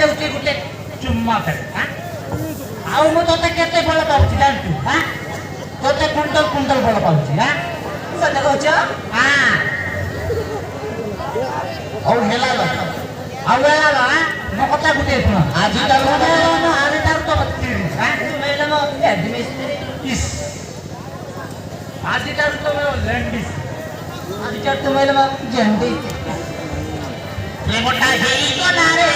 ଦଉଛି ଗୋଟେ ଚୁମ୍ମା ଫେରେ ଆଉ ମୁଁ ତୋତେ କେତେ ଭଲ ପାଉଛି ଜାଣିଛୁ ତୋତେ କୁଣ୍ଟଲ କୁଣ୍ଟଲ ଭଲ ପାଉଛି ସତ କହୁଛ ଆଉ ହେଲା ଆଉ ହେଲା ମୋ କଥା ଗୋଟେ ଶୁଣ ଆଜିଠାରୁ ତ ଆଜିଠାରୁ ତମେ ଲେଣ୍ଡିସ୍ ଆଜିଠାରୁ ତୁମେ ଜେଣ୍ଡି ପ୍ରେମଟା ହେଇଗଲା ରେ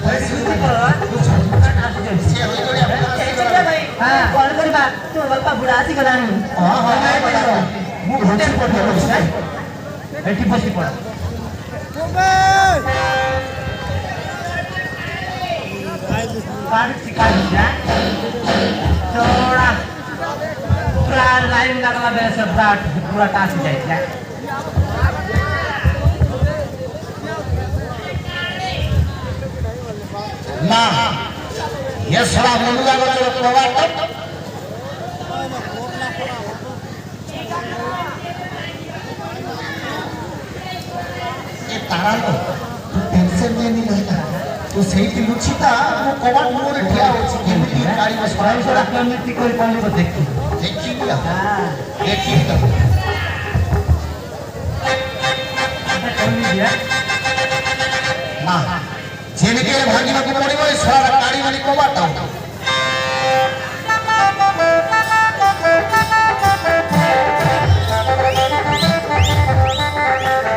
ସେ ହୋଇଗଲେ ଆପଣ ଆସିଗଲେ। କଣ କରିବା ତୋ ବାପା ବୁଢା ଆସିଗଲାଣି। ହଁ ହଁ ନାଇଁ ପଡ଼ିବ ମୁଁ ଘୁଞ୍ଚି ପଡ଼ିବ ଏଠି ବସି ପଡ଼। काढ थोड़ा पूरा लाइन लगला मेरे से पूरा टास जाए ना ये साला मुर्गा को जो प्रवाह ये तारा लो तू टेंशन में नहीं रहता तू सही की लुचिता वो कबाड़ मोरे ठिया होची केमिति गाड़ी में स्वयं सवार से केमिति कोई पल्ली को देखी देखी लिया हां देखी तो पल्ली दिया ना जिनके भागी में पड़ी वो सारा गाड़ी वाली कबाड़